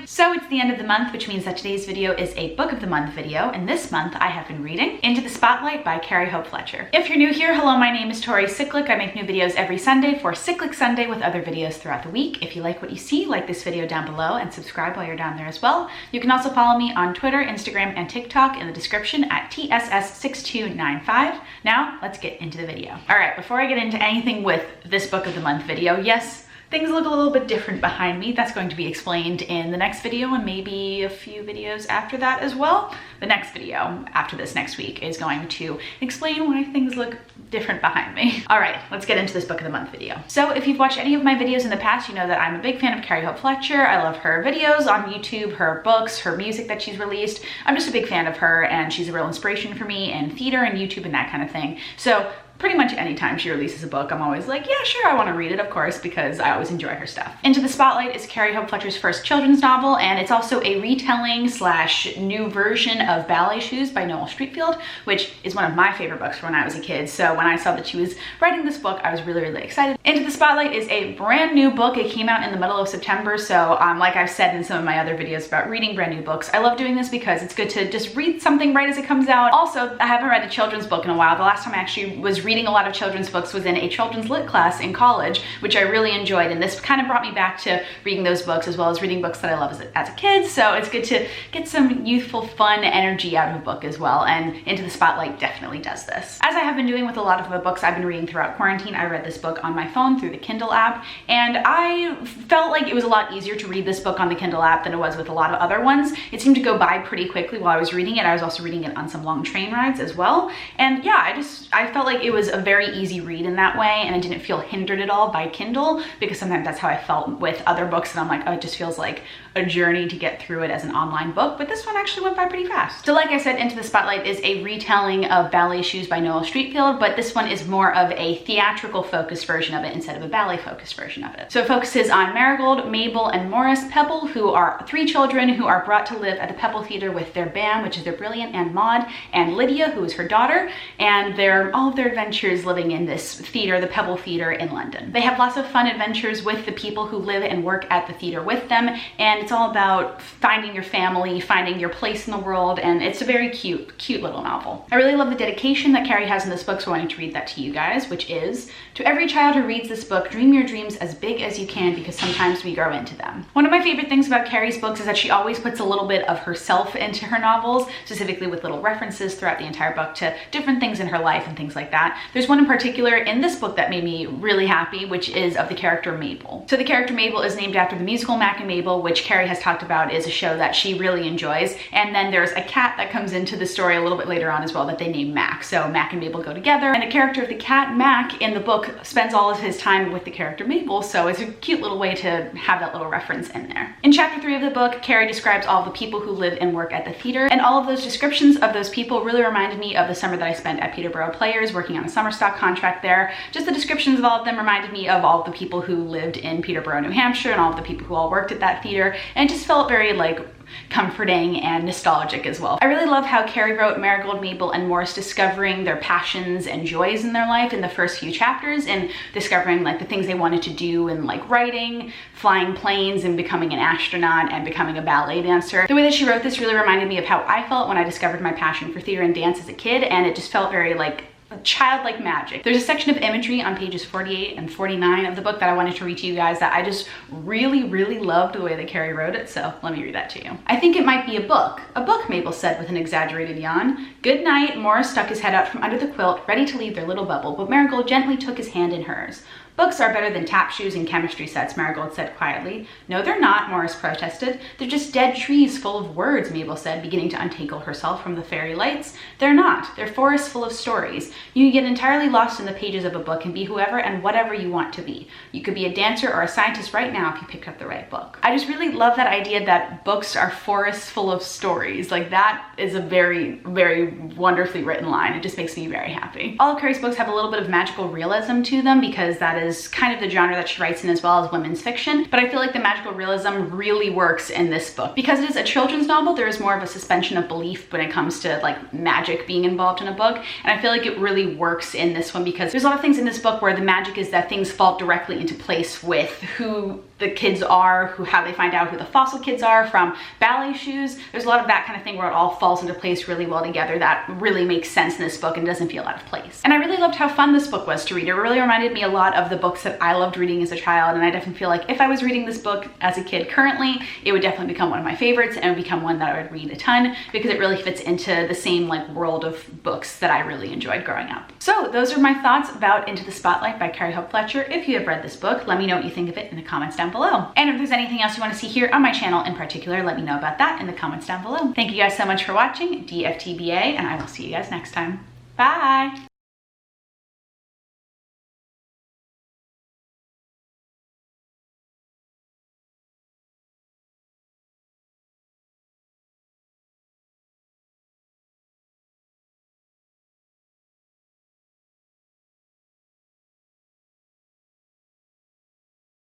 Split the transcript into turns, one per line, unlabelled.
So it's the end of the month, which means that today's video is a book of the month video, and this month I have been reading Into the Spotlight by Carrie Fletcher. If you're new here, hello, my name is Tori Cyclic. I make new videos every Sunday for Cyclic Sunday with other videos throughout the week. If you like what you see, like this video down below and subscribe while you're down there as well. You can also follow me on Twitter, Instagram, and TikTok in the description at tss6295. Now, let's get into the video. All right, before I get into anything with this book of the month video, yes, things look a little bit different behind me. That's going to be explained in the next video and maybe a few videos after that as well. The next video after this next week is going to explain why things look different behind me. All right, let's get into this book of the month video. So if you've watched any of my videos in the past, you know that I'm a big fan of Carrie Fletcher. I love her videos on YouTube, her books, her music that she's released. I'm just a big fan of her, and she's a real inspiration for me in theater and YouTube and that kind of thing. So pretty much anytime she releases a book, I'm always like, yeah, sure, I want to read it, of course, because I always enjoy her stuff. Into the Spotlight is Carrie Fletcher's first children's novel, and it's also a retelling slash new version of Ballet Shoes by Noel Streatfeild, which is one of my favorite books from when I was a kid. So when I saw that she was writing this book, I was really, really excited. Into the Spotlight is a brand new book. It came out in the middle of September, so like I've said in some of my other videos about reading brand new books, I love doing this because it's good to just read something right as it comes out. Also, I haven't read a children's book in a while. The last time I actually was reading a lot of children's books was in a children's lit class in college, which I really enjoyed, and this kind of brought me back to reading those books as well as reading books that I love as a kid. So it's good to get some youthful fun energy out of a book as well, and Into the Spotlight definitely does this. As I have been doing with a lot of the books I've been reading throughout quarantine, I read this book on my phone through the Kindle app, and I felt like it was a lot easier to read this book on the Kindle app than it was with a lot of other ones. It seemed to go by pretty quickly while I was reading it. I was also reading it on some long train rides as well, and yeah, I felt like it was a very easy read in that way, and I didn't feel hindered at all by Kindle, because sometimes that's how I felt with other books, and I'm like, oh, it just feels like a journey to get through it as an online book, but this one actually went by pretty fast. So like I said, Into the Spotlight is a retelling of Ballet Shoes by Noel Streatfeild, but this one is more of a theatrical focused version of it instead of a ballet focused version of it. So it focuses on Marigold, Mabel, and Morris Pebble, who are three children who are brought to live at the Pebble Theater with their Bam, which is their brilliant Aunt Maud, and Lydia, who is her daughter, and all of their adventures living in this theater, the Pebble Theater in London. They have lots of fun adventures with the people who live and work at the theater with them, and it's all about finding your family, finding your place in the world, and it's a very cute little novel. I really love the dedication that Carrie has in this book, so I wanted to read that to you guys, which is, to every child who reads this book, dream your dreams as big as you can, because sometimes we grow into them. One of my favorite things about Carrie's books is that she always puts a little bit of herself into her novels, specifically with little references throughout the entire book to different things in her life and things like that. There's one in particular in this book that made me really happy, which is of the character Mabel. So the character Mabel is named after the musical Mac and Mabel, which Carrie has talked about is a show that she really enjoys. And then there's a cat that comes into the story a little bit later on as well that they name Mac. So Mac and Mabel go together, and the character of the cat, Mac, in the book spends all of his time with the character Mabel, so it's a cute little way to have that little reference in there. In chapter 3 of the book, Carrie describes all the people who live and work at the theater, and all of those descriptions of those people really reminded me of the summer that I spent at Peterborough Players working on a summer stock contract there. Just the descriptions of all of them reminded me of all of the people who lived in Peterborough, New Hampshire, and all of the people who all worked at that theater, and it just felt very like comforting and nostalgic as well. I really love how Carrie wrote Marigold, Mabel, and Morris discovering their passions and joys in their life in the first few chapters, and discovering like the things they wanted to do in like writing, flying planes, and becoming an astronaut, and becoming a ballet dancer. The way that she wrote this really reminded me of how I felt when I discovered my passion for theater and dance as a kid, and it just felt very like childlike magic. There's a section of imagery on pages 48 and 49 of the book that I wanted to read to you guys that I just really, really loved the way that Carrie wrote it, so let me read that to you. I think it might be a book, Mabel said with an exaggerated yawn. Good night. Morris stuck his head out from under the quilt, ready to leave their little bubble, but Marigold gently took his hand in hers. Books are better than tap shoes and chemistry sets, Marigold said quietly. No, they're not, Morris protested. They're just dead trees full of words, Mabel said, beginning to untangle herself from the fairy lights. They're not. They're forests full of stories. You can get entirely lost in the pages of a book and be whoever and whatever you want to be. You could be a dancer or a scientist right now if you picked up the right book. I just really love that idea that books are forests full of stories. Like, that is a very, very wonderfully written line. It just makes me very happy. All of Carrie's books have a little bit of magical realism to them, because that is kind of the genre that she writes in, as well as women's fiction. But I feel like the magical realism really works in this book. Because it is a children's novel, there is more of a suspension of belief when it comes to like magic being involved in a book. And I feel like it really works in this one, because there's a lot of things in this book where the magic is that things fall directly into place with who the kids are, how they find out who the fossil kids are from ballet shoes. There's a lot of that kind of thing where it all falls into place really well together. That really makes sense in this book and doesn't feel out of place. And I really loved how fun this book was to read. It really reminded me a lot of the books that I loved reading as a child, and I definitely feel like if I was reading this book as a kid currently, it would definitely become one of my favorites and it would become one that I would read a ton because it really fits into the same like world of books that I really enjoyed growing up. So those are my thoughts about Into the Spotlight by Carrie Hope Fletcher. If you have read this book, let me know what you think of it in the comments down below. And if there's anything else you want to see here on my channel in particular, let me know about that in the comments down below. Thank you guys so much for watching, DFTBA, and I will see you guys next time. Bye!